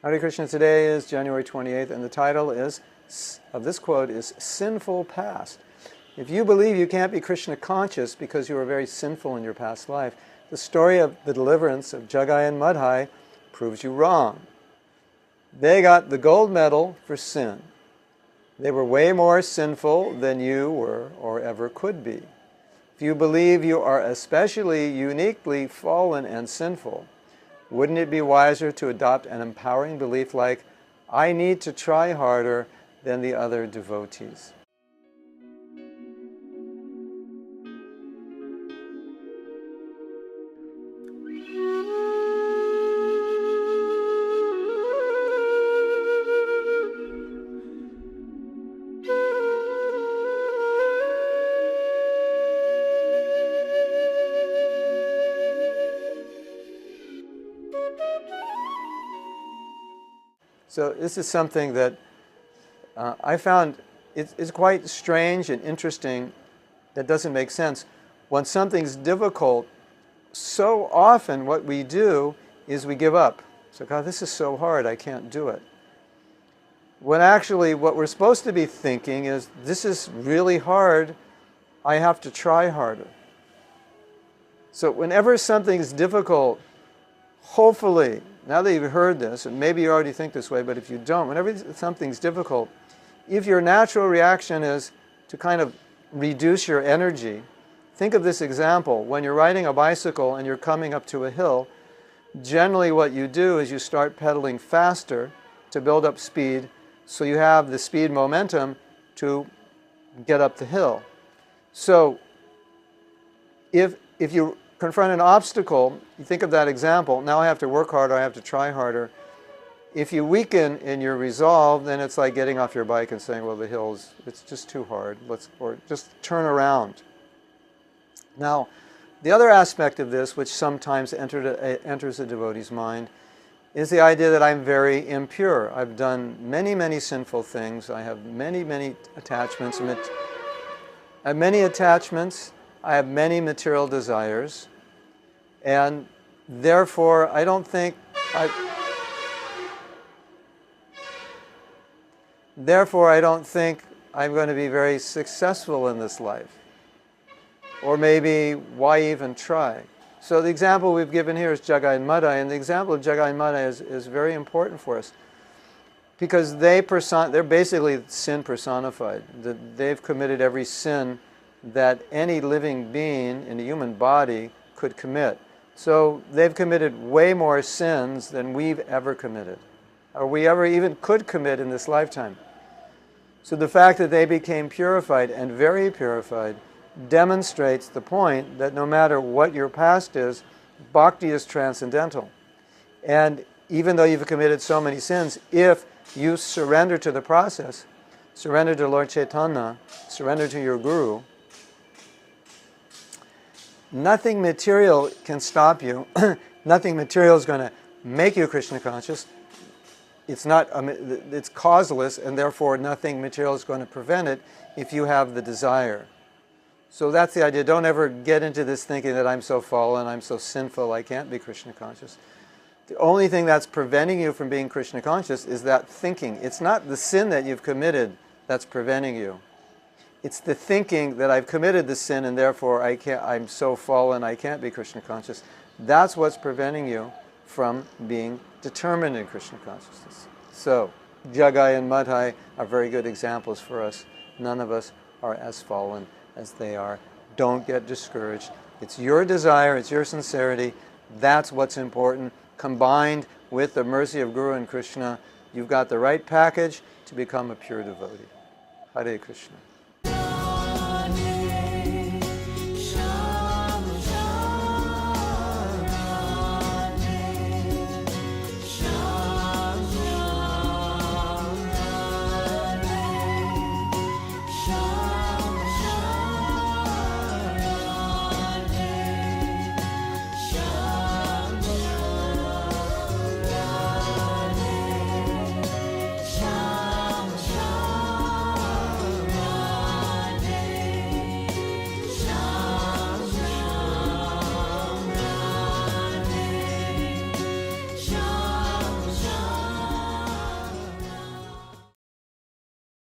Hare Krishna. Today is January 28th, and the title of this quote is Sinful Past. If you believe you can't be Krishna conscious because you were very sinful in your past life, the story of the deliverance of Jagai and Madhai proves you wrong. They got the gold medal for sin. They were way more sinful than you were or ever could be. If you believe you are especially uniquely fallen and sinful, wouldn't it be wiser to adopt an empowering belief like, I need to try harder than the other devotees? So this is something that I found it's quite strange and interesting. That doesn't make sense. When something's difficult, so often what we do is we give up. So, God, this is so hard, I can't do it. When actually what we're supposed to be thinking is, this is really hard, I have to try harder. So whenever something's difficult, hopefully, now that you've heard this, and maybe you already think this way, but if you don't, whenever something's difficult, if your natural reaction is to kind of reduce your energy, think of this example. When you're riding a bicycle and you're coming up to a hill, generally what you do is you start pedaling faster to build up speed, so you have the speed momentum to get up the hill. So if you confront an obstacle, you think of that example, now I have to work harder, I have to try harder. If you weaken in your resolve, then it's like getting off your bike and saying, well, the hill's, it's just too hard, or just turn around. Now, the other aspect of this, which sometimes enters a devotee's mind, is the idea that I'm very impure. I've done many, many sinful things. I have many, many attachments. I have many attachments. I have many material desires. And therefore, I don't think I'm going to be very successful in this life. Or maybe, why even try? So the example we've given here is Jagai and Madhai, and the example of Jagai and Madhai is very important for us, because they're basically sin personified. They've committed every sin that any living being in a human body could commit. So they've committed way more sins than we've ever committed, or we ever even could commit in this lifetime. So the fact that they became purified and very purified demonstrates the point that no matter what your past is, bhakti is transcendental. And even though you've committed so many sins, if you surrender to the process, surrender to Lord Chaitanya, surrender to your Guru, nothing material can stop you. Nothing material is going to make you Krishna conscious. It's causeless, and therefore nothing material is going to prevent it if you have the desire. So that's the idea. Don't ever get into this thinking that I'm so fallen, I'm so sinful, I can't be Krishna conscious. The only thing that's preventing you from being Krishna conscious is that thinking. It's not the sin that you've committed that's preventing you. It's the thinking that I've committed the sin and therefore I'm so fallen, I can't be Krishna conscious. That's what's preventing you from being determined in Krishna consciousness. So, Jagai and Madhai are very good examples for us. None of us are as fallen as they are. Don't get discouraged. It's your desire, it's your sincerity. That's what's important. Combined with the mercy of Guru and Krishna, you've got the right package to become a pure devotee. Hare Krishna.